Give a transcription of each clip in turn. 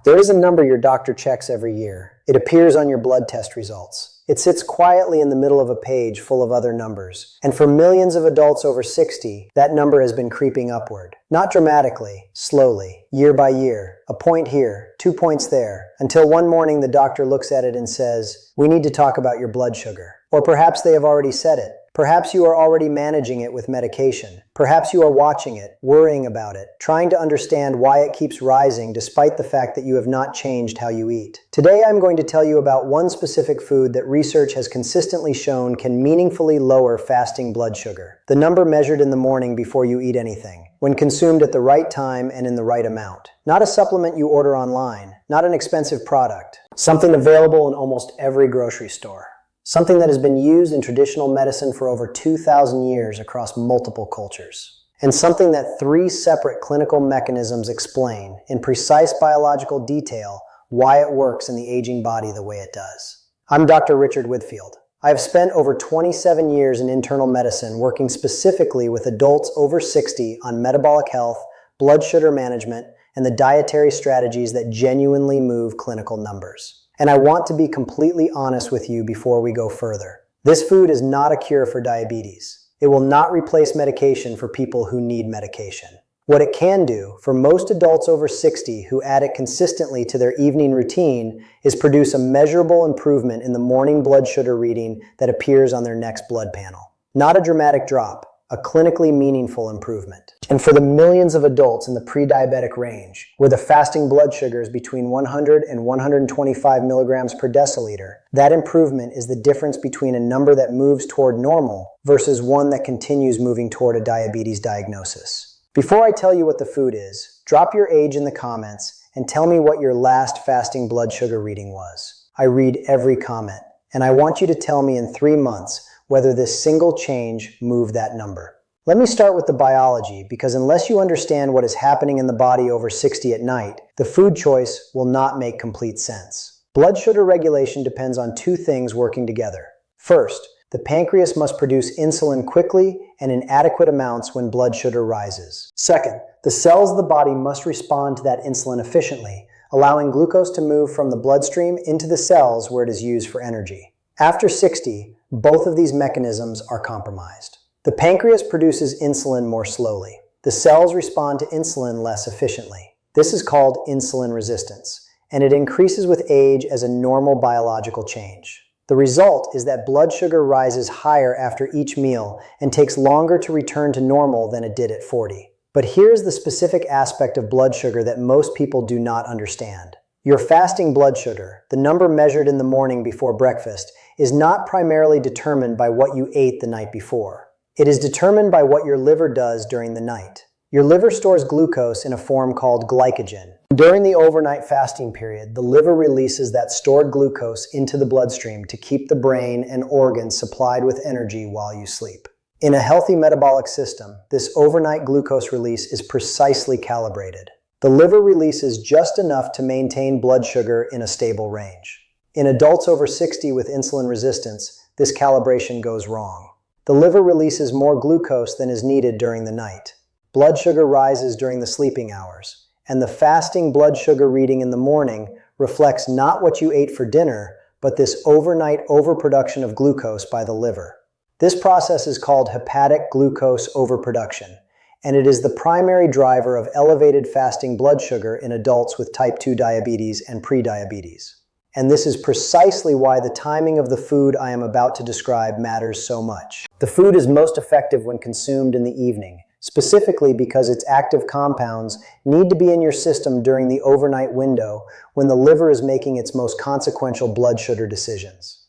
There is a number your doctor checks every year. It appears on your blood test results. It sits quietly in the middle of a page full of other numbers. And for millions of adults over 60, that number has been creeping upward. Not dramatically, slowly, year by year, a point here, 2 points there, until one morning the doctor looks at it and says, "We need to talk about your blood sugar." Or perhaps they have already said it. Perhaps you are already managing it with medication. Perhaps you are watching it, worrying about it, trying to understand why it keeps rising despite the fact that you have not changed how you eat. Today I'm going to tell you about one specific food that research has consistently shown can meaningfully lower fasting blood sugar. The number measured in the morning before you eat anything, when consumed at the right time and in the right amount. Not a supplement you order online, not an expensive product. Something available in almost every grocery store. Something that has been used in traditional medicine for over 2,000 years across multiple cultures. And something that 3 separate clinical mechanisms explain, in precise biological detail, why it works in the aging body the way it does. I'm Dr. Richard Whitfield. I have spent over 27 years in internal medicine working specifically with adults over 60 on metabolic health, blood sugar management, and the dietary strategies that genuinely move clinical numbers. And I want to be completely honest with you before we go further. This food is not a cure for diabetes. It will not replace medication for people who need medication. What it can do, for most adults over 60 who add it consistently to their evening routine, is produce a measurable improvement in the morning blood sugar reading that appears on their next blood panel. Not a dramatic drop, a clinically meaningful improvement. And for the millions of adults in the pre-diabetic range, where the fasting blood sugar is between 100 and 125 milligrams per deciliter, that improvement is the difference between a number that moves toward normal versus one that continues moving toward a diabetes diagnosis. Before I tell you what the food is, drop your age in the comments and tell me what your last fasting blood sugar reading was. I read every comment, and I want you to tell me in 3 months whether this single change moved that number. Let me start with the biology, because unless you understand what is happening in the body over 60 at night, the food choice will not make complete sense. Blood sugar regulation depends on 2 things working together. First, the pancreas must produce insulin quickly and in adequate amounts when blood sugar rises. Second, the cells of the body must respond to that insulin efficiently, allowing glucose to move from the bloodstream into the cells where it is used for energy. After 60, both of these mechanisms are compromised. The pancreas produces insulin more slowly. The cells respond to insulin less efficiently. This is called insulin resistance, and it increases with age as a normal biological change. The result is that blood sugar rises higher after each meal and takes longer to return to normal than it did at 40. But here's the specific aspect of blood sugar that most people do not understand. Your fasting blood sugar, the number measured in the morning before breakfast, is not primarily determined by what you ate the night before. It is determined by what your liver does during the night. Your liver stores glucose in a form called glycogen. During the overnight fasting period, the liver releases that stored glucose into the bloodstream to keep the brain and organs supplied with energy while you sleep. In a healthy metabolic system, this overnight glucose release is precisely calibrated. The liver releases just enough to maintain blood sugar in a stable range. In adults over 60 with insulin resistance, this calibration goes wrong. The liver releases more glucose than is needed during the night. Blood sugar rises during the sleeping hours, and the fasting blood sugar reading in the morning reflects not what you ate for dinner, but this overnight overproduction of glucose by the liver. This process is called hepatic glucose overproduction, and it is the primary driver of elevated fasting blood sugar in adults with type 2 diabetes and prediabetes. And this is precisely why the timing of the food I am about to describe matters so much. The food is most effective when consumed in the evening, specifically because its active compounds need to be in your system during the overnight window when the liver is making its most consequential blood sugar decisions.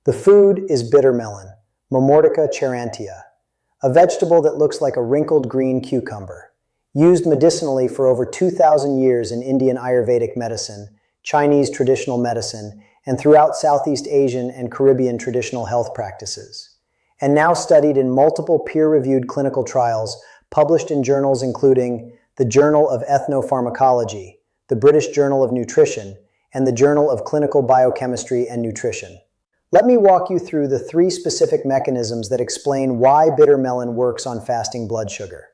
The food is bitter melon, Momordica charantia, a vegetable that looks like a wrinkled green cucumber. Used medicinally for over 2,000 years in Indian Ayurvedic medicine, Chinese traditional medicine, and throughout Southeast Asian and Caribbean traditional health practices. And now studied in multiple peer-reviewed clinical trials published in journals including the Journal of Ethnopharmacology, the British Journal of Nutrition, and the Journal of Clinical Biochemistry and Nutrition. Let me walk you through the 3 specific mechanisms that explain why bitter melon works on fasting blood sugar.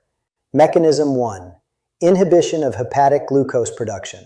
Mechanism 1. Inhibition of hepatic glucose production.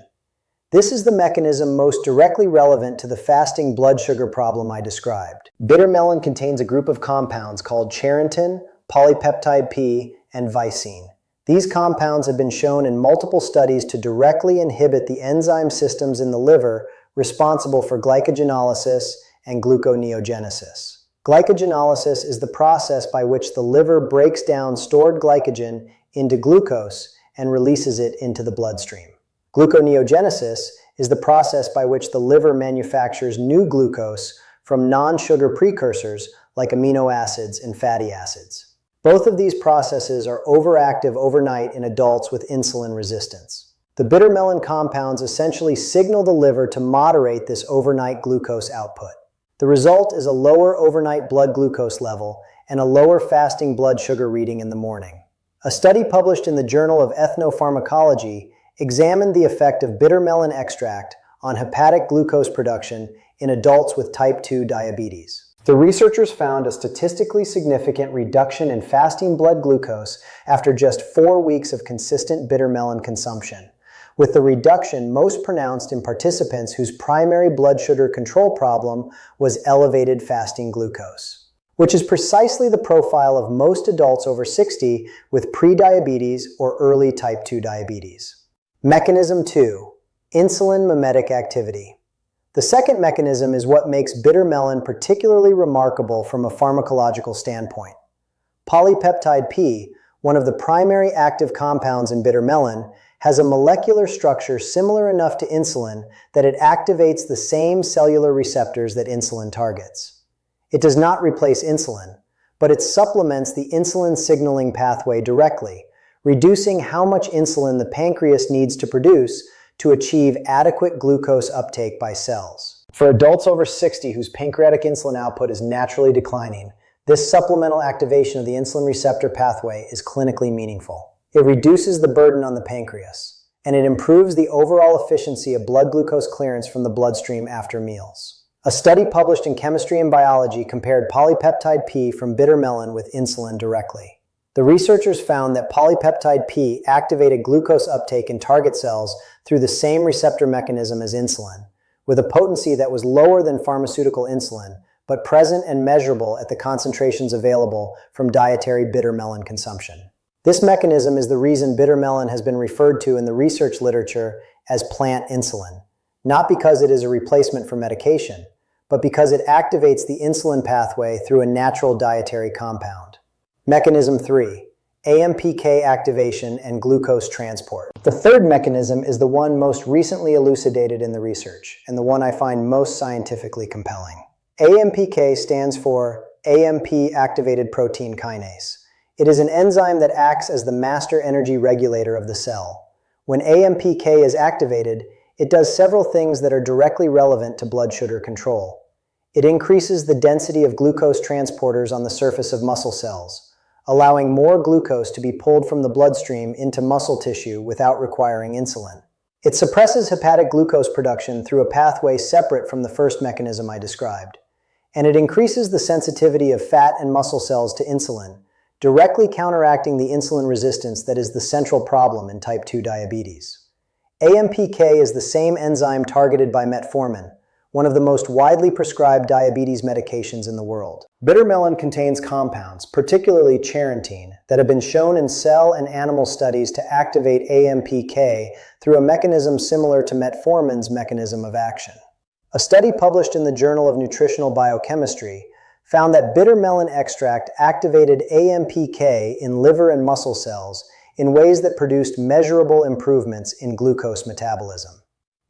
This is the mechanism most directly relevant to the fasting blood sugar problem I described. Bitter melon contains a group of compounds called charantin, polypeptide P, and lysine. These compounds have been shown in multiple studies to directly inhibit the enzyme systems in the liver responsible for glycogenolysis and gluconeogenesis. Glycogenolysis is the process by which the liver breaks down stored glycogen into glucose and releases it into the bloodstream. Gluconeogenesis is the process by which the liver manufactures new glucose from non-sugar precursors like amino acids and fatty acids. Both of these processes are overactive overnight in adults with insulin resistance. The bitter melon compounds essentially signal the liver to moderate this overnight glucose output. The result is a lower overnight blood glucose level and a lower fasting blood sugar reading in the morning. A study published in the Journal of Ethnopharmacology examined the effect of bitter melon extract on hepatic glucose production in adults with type 2 diabetes. The researchers found a statistically significant reduction in fasting blood glucose after just 4 weeks of consistent bitter melon consumption, with the reduction most pronounced in participants whose primary blood sugar control problem was elevated fasting glucose, which is precisely the profile of most adults over 60 with prediabetes or early type 2 diabetes. Mechanism 2. Insulin mimetic activity. The second mechanism is what makes bitter melon particularly remarkable from a pharmacological standpoint. Polypeptide P, one of the primary active compounds in bitter melon, has a molecular structure similar enough to insulin that it activates the same cellular receptors that insulin targets. It does not replace insulin, but it supplements the insulin signaling pathway directly, reducing how much insulin the pancreas needs to produce to achieve adequate glucose uptake by cells. For adults over 60 whose pancreatic insulin output is naturally declining, this supplemental activation of the insulin receptor pathway is clinically meaningful. It reduces the burden on the pancreas, and it improves the overall efficiency of blood glucose clearance from the bloodstream after meals. A study published in Chemistry and Biology compared polypeptide P from bitter melon with insulin directly. The researchers found that polypeptide P activated glucose uptake in target cells through the same receptor mechanism as insulin, with a potency that was lower than pharmaceutical insulin, but present and measurable at the concentrations available from dietary bitter melon consumption. This mechanism is the reason bitter melon has been referred to in the research literature as plant insulin, not because it is a replacement for medication, but because it activates the insulin pathway through a natural dietary compound. Mechanism 3. AMPK activation and glucose transport. The third mechanism is the one most recently elucidated in the research, and the one I find most scientifically compelling. AMPK stands for AMP-activated protein kinase. It is an enzyme that acts as the master energy regulator of the cell. When AMPK is activated, it does several things that are directly relevant to blood sugar control. It increases the density of glucose transporters on the surface of muscle cells, allowing more glucose to be pulled from the bloodstream into muscle tissue without requiring insulin. It suppresses hepatic glucose production through a pathway separate from the first mechanism I described. And it increases the sensitivity of fat and muscle cells to insulin, directly counteracting the insulin resistance that is the central problem in type 2 diabetes. AMPK is the same enzyme targeted by metformin, one of the most widely prescribed diabetes medications in the world. Bitter melon contains compounds, particularly charantin, that have been shown in cell and animal studies to activate AMPK through a mechanism similar to metformin's mechanism of action. A study published in the Journal of Nutritional Biochemistry found that bitter melon extract activated AMPK in liver and muscle cells in ways that produced measurable improvements in glucose metabolism.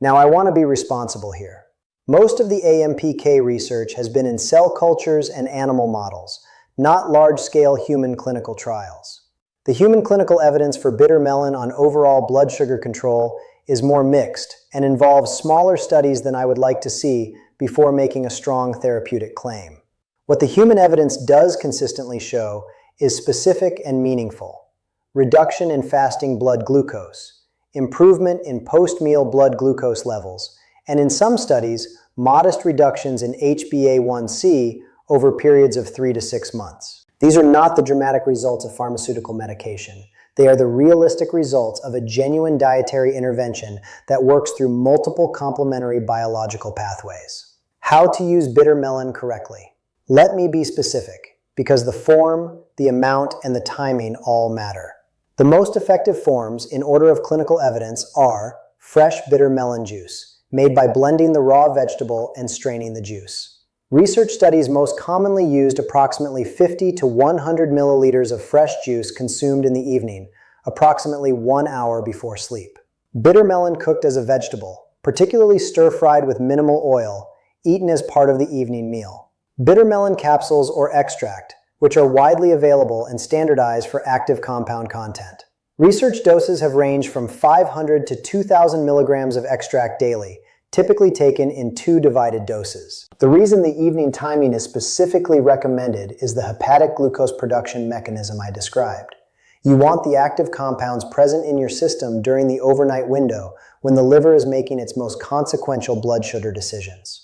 Now, I want to be responsible here. Most of the AMPK research has been in cell cultures and animal models, not large-scale human clinical trials. The human clinical evidence for bitter melon on overall blood sugar control is more mixed and involves smaller studies than I would like to see before making a strong therapeutic claim. What the human evidence does consistently show is specific and meaningful: reduction in fasting blood glucose, improvement in post-meal blood glucose levels, and in some studies, modest reductions in HbA1c over periods of 3 to 6 months. These are not the dramatic results of pharmaceutical medication. They are the realistic results of a genuine dietary intervention that works through multiple complementary biological pathways. How to use bitter melon correctly. Let me be specific, because the form, the amount, and the timing all matter. The most effective forms, in order of clinical evidence, are fresh bitter melon juice, made by blending the raw vegetable and straining the juice. Research studies most commonly used approximately 50 to 100 milliliters of fresh juice consumed in the evening, approximately 1 hour before sleep. Bitter melon cooked as a vegetable, particularly stir-fried with minimal oil, eaten as part of the evening meal. Bitter melon capsules or extract, which are widely available and standardized for active compound content. Research doses have ranged from 500 to 2,000 milligrams of extract daily, typically taken in 2 divided doses. The reason the evening timing is specifically recommended is the hepatic glucose production mechanism I described. You want the active compounds present in your system during the overnight window when the liver is making its most consequential blood sugar decisions.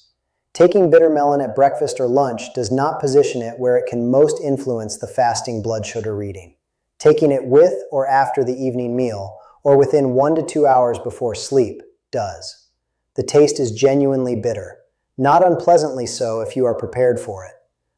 Taking bitter melon at breakfast or lunch does not position it where it can most influence the fasting blood sugar reading. Taking it with or after the evening meal, or within 1 to 2 hours before sleep, does. The taste is genuinely bitter, not unpleasantly so if you are prepared for it,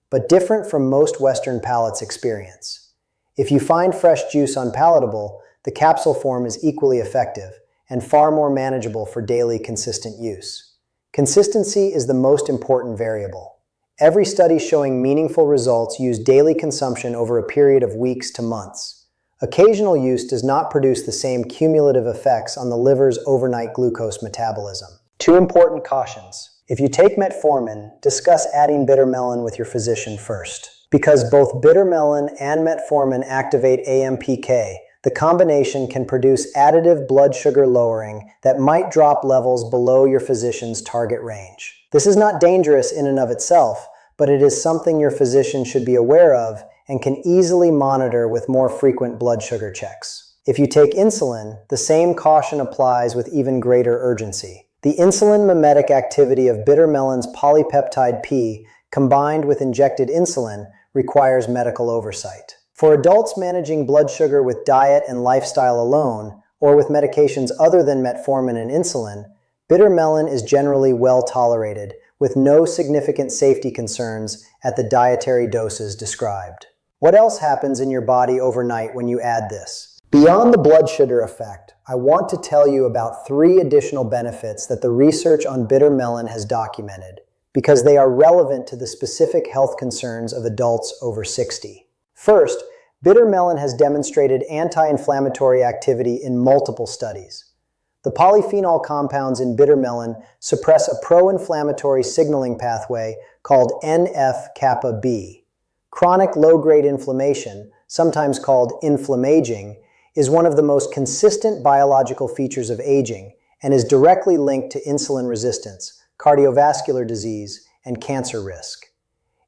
but different from most Western palates experience. If you find fresh juice unpalatable, the capsule form is equally effective and far more manageable for daily consistent use. Consistency is the most important variable. Every study showing meaningful results use daily consumption over a period of weeks to months. Occasional use does not produce the same cumulative effects on the liver's overnight glucose metabolism. 2 important cautions. If you take metformin, discuss adding bitter melon with your physician first. Because both bitter melon and metformin activate AMPK, the combination can produce additive blood sugar lowering that might drop levels below your physician's target range. This is not dangerous in and of itself, but it is something your physician should be aware of and can easily monitor with more frequent blood sugar checks. If you take insulin, the same caution applies with even greater urgency. The insulin mimetic activity of bitter melon's polypeptide P combined with injected insulin requires medical oversight. For adults managing blood sugar with diet and lifestyle alone, or with medications other than metformin and insulin, bitter melon is generally well tolerated, with no significant safety concerns at the dietary doses described. What else happens in your body overnight when you add this? Beyond the blood sugar effect, I want to tell you about 3 additional benefits that the research on bitter melon has documented, because they are relevant to the specific health concerns of adults over 60. First, bitter melon has demonstrated anti-inflammatory activity in multiple studies. The polyphenol compounds in bitter melon suppress a pro-inflammatory signaling pathway called NF-kappa B. Chronic low-grade inflammation, sometimes called inflammaging, is one of the most consistent biological features of aging and is directly linked to insulin resistance, cardiovascular disease, and cancer risk.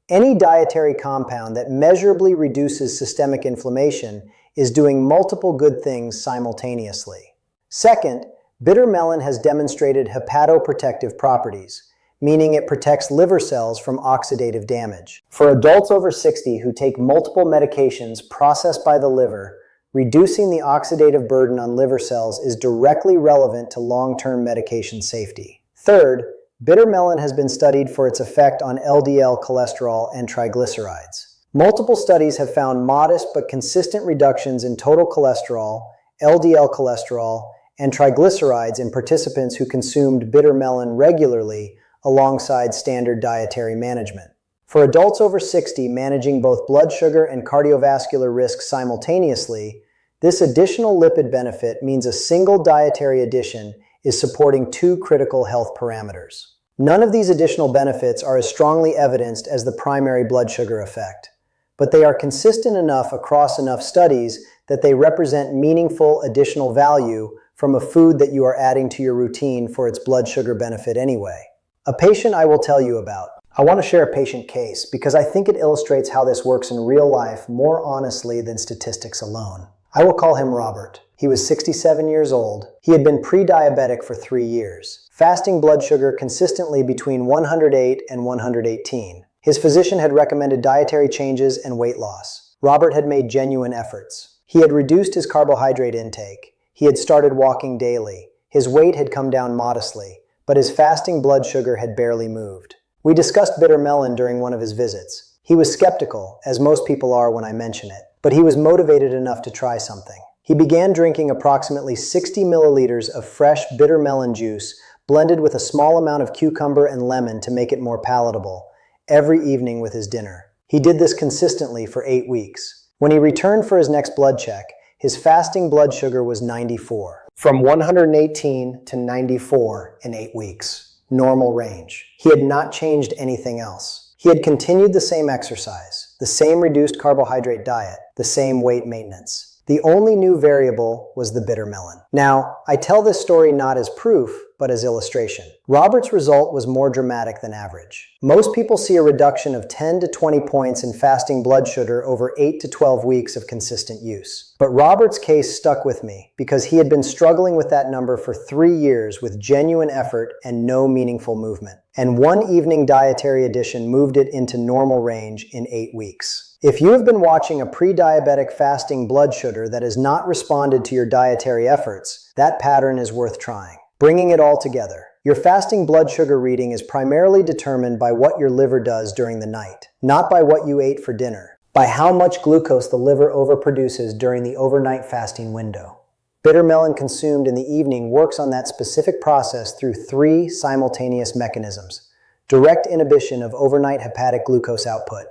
Any dietary compound that measurably reduces systemic inflammation is doing multiple good things simultaneously. Second, bitter melon has demonstrated hepatoprotective properties, meaning it protects liver cells from oxidative damage. For adults over 60 who take multiple medications processed by the liver, reducing the oxidative burden on liver cells is directly relevant to long-term medication safety. Third, bitter melon has been studied for its effect on LDL cholesterol and triglycerides. Multiple studies have found modest but consistent reductions in total cholesterol, LDL cholesterol, and triglycerides in participants who consumed bitter melon regularly alongside standard dietary management. For adults over 60 managing both blood sugar and cardiovascular risk simultaneously, this additional lipid benefit means a single dietary addition is supporting 2 critical health parameters. None of these additional benefits are as strongly evidenced as the primary blood sugar effect, but they are consistent enough across enough studies that they represent meaningful additional value from a food that you are adding to your routine for its blood sugar benefit anyway. A patient I will tell you about. I want to share a patient case because I think it illustrates how this works in real life more honestly than statistics alone. I will call him Robert. He was 67 years old. He had been pre-diabetic for 3 years, fasting blood sugar consistently between 108 and 118. His physician had recommended dietary changes and weight loss. Robert had made genuine efforts. He had reduced his carbohydrate intake. He had started walking daily. His weight had come down modestly, but his fasting blood sugar had barely moved. We discussed bitter melon during one of his visits. He was skeptical, as most people are when I mention it, but he was motivated enough to try something. He began drinking approximately 60 milliliters of fresh bitter melon juice, blended with a small amount of cucumber and lemon to make it more palatable, every evening with his dinner. He did this consistently for 8 weeks. When he returned for his next blood check, his fasting blood sugar was 94. From 118 to 94 in 8 weeks. Normal range. He had not changed anything else. He had continued the same exercise, the same reduced carbohydrate diet, the same weight maintenance. The only new variable was the bitter melon. Now, I tell this story not as proof, but as illustration. Robert's result was more dramatic than average. Most people see a reduction of 10 to 20 points in fasting blood sugar over 8 to 12 weeks of consistent use. But Robert's case stuck with me because he had been struggling with that number for 3 years with genuine effort and no meaningful movement. And one evening dietary addition moved it into normal range in 8 weeks. If you have been watching a pre-diabetic fasting blood sugar that has not responded to your dietary efforts, that pattern is worth trying. Bringing it all together. Your fasting blood sugar reading is primarily determined by what your liver does during the night, not by what you ate for dinner, by how much glucose the liver overproduces during the overnight fasting window. Bitter melon consumed in the evening works on that specific process through 3 simultaneous mechanisms: direct inhibition of overnight hepatic glucose output,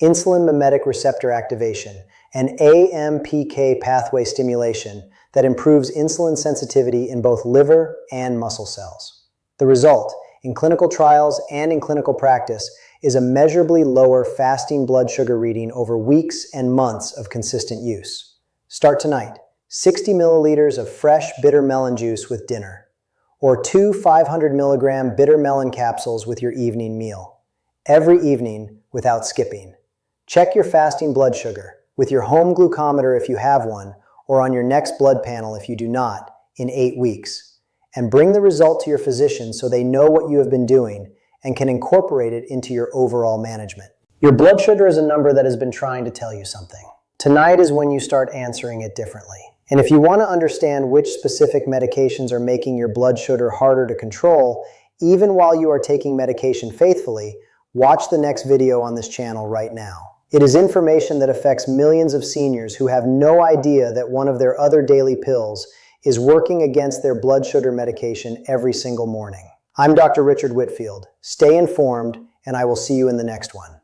insulin mimetic receptor activation, and AMPK pathway stimulation that improves insulin sensitivity in both liver and muscle cells. The result, in clinical trials and in clinical practice, is a measurably lower fasting blood sugar reading over weeks and months of consistent use. Start tonight. 60 milliliters of fresh bitter melon juice with dinner, or 2 500 milligram bitter melon capsules with your evening meal, every evening without skipping. Check your fasting blood sugar with your home glucometer if you have one, or on your next blood panel if you do not, in 8 weeks. And bring the result to your physician so they know what you have been doing and can incorporate it into your overall management. Your blood sugar is a number that has been trying to tell you something. Tonight is when you start answering it differently. And if you want to understand which specific medications are making your blood sugar harder to control, even while you are taking medication faithfully, watch the next video on this channel right now. It is information that affects millions of seniors who have no idea that one of their other daily pills is working against their blood sugar medication every single morning. I'm Dr. Richard Whitfield. Stay informed, and I will see you in the next one.